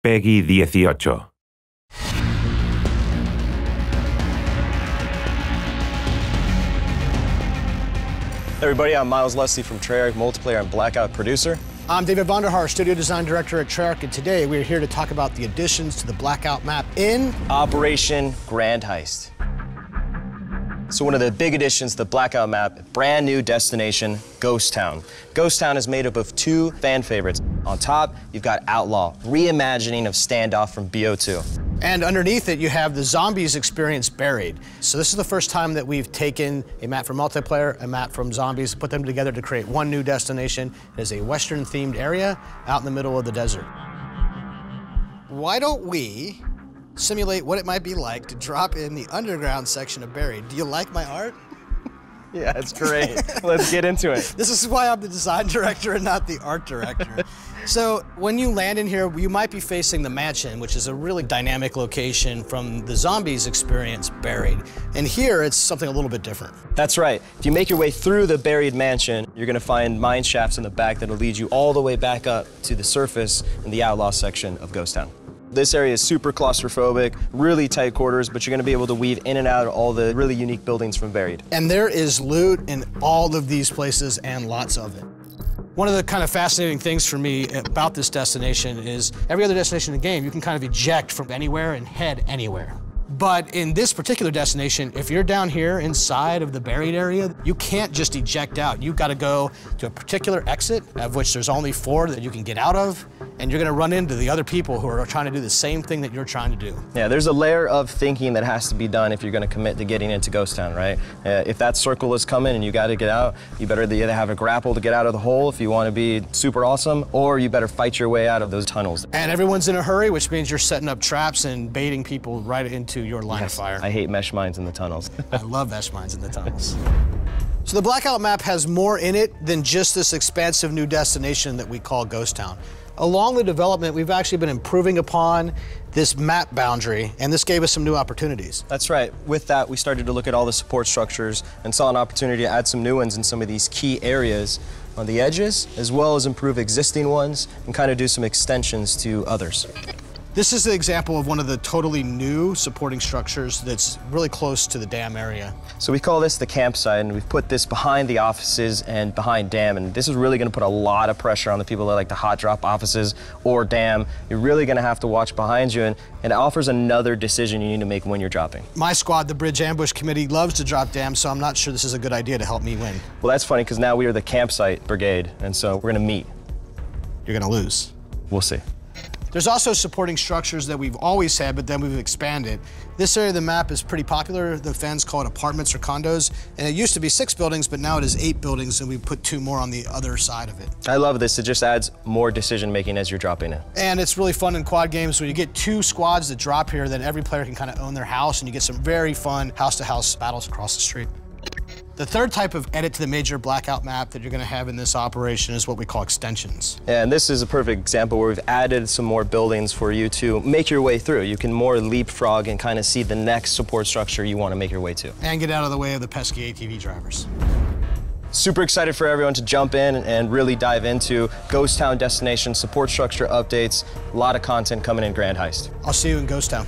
Peggy 18. Hey everybody, I'm Miles Leslie from Treyarch, multiplayer and Blackout producer. I'm David Vonderhaar, studio design director at Treyarch, and today we're here to talk about the additions to the Blackout map in Operation Grand Heist. So one of the big additions to the Blackout map, brand new destination, Ghost Town. Ghost Town is made up of two fan favorites. On top, you've got Outlaw, reimagining of Standoff from BO2. And underneath it, you have the zombies experience buried. So this is the first time that we've taken a map from multiplayer, a map from zombies, put them together to create one new destination. It is a Western-themed area out in the middle of the desert. Why don't we simulate what it might be like to drop in the underground section of Buried? Do you like my art? Yeah, it's great. Let's get into it. This is why I'm the design director and not the art director. So when you land in here, you might be facing the mansion, which is a really dynamic location from the zombies experience Buried. And here, it's something a little bit different. That's right. If you make your way through the Buried mansion, you're going to find mine shafts in the back that'll lead you all the way back up to the surface in the Outlaw section of Ghost Town. This area is super claustrophobic, really tight quarters, but you're gonna be able to weave in and out of all the really unique buildings from Buried. And there is loot in all of these places and lots of it. One of the kind of fascinating things for me about this destination is every other destination in the game, you can kind of eject from anywhere and head anywhere. But in this particular destination, if you're down here inside of the Buried area, you can't just eject out. You've got to go to a particular exit, of which there's only 4 that you can get out of, and you're gonna run into the other people who are trying to do the same thing that you're trying to do. Yeah, there's a layer of thinking that has to be done if you're gonna commit to getting into Ghost Town, right? If that circle is coming and you gotta get out, you better either have a grapple to get out of the hole if you wanna be super awesome, or you better fight your way out of those tunnels. And everyone's in a hurry, which means you're setting up traps and baiting people right into your line of fire. I hate mesh mines in the tunnels. I love mesh mines in the tunnels. So the Blackout map has more in it than just this expansive new destination that we call Ghost Town. Along the development, we've actually been improving upon this map boundary, and this gave us some new opportunities. That's right. With that, we started to look at all the support structures and saw an opportunity to add some new ones in some of these key areas on the edges, as well as improve existing ones and kind of do some extensions to others. This is the example of one of the totally new supporting structures that's really close to the dam area. So we call this the campsite, and we've put this behind the offices and behind dam, and this is really gonna put a lot of pressure on the people that like to hot drop offices or dam. You're really gonna have to watch behind you, and it offers another decision you need to make when you're dropping. My squad, the Bridge Ambush Committee, loves to drop dam, so I'm not sure this is a good idea to help me win. Well, that's funny, because now we are the campsite brigade, and so we're gonna meet. You're gonna lose. We'll see. There's also supporting structures that we've always had, but then we've expanded. This area of the map is pretty popular. The fans call it apartments or condos, and it used to be 6 buildings, but now it is 8 buildings, and we put 2 more on the other side of it. I love this. It just adds more decision-making as you're dropping it. And it's really fun in quad games when you get 2 squads that drop here, then every player can kind of own their house, and you get some very fun house-to-house battles across the street. The third type of edit to the major Blackout map that you're going to have in this operation is what we call extensions. And this is a perfect example where we've added some more buildings for you to make your way through. You can more leapfrog and kind of see the next support structure you want to make your way to. And get out of the way of the pesky ATV drivers. Super excited for everyone to jump in and really dive into Ghost Town destination, support structure updates, a lot of content coming in Grand Heist. I'll see you in Ghost Town.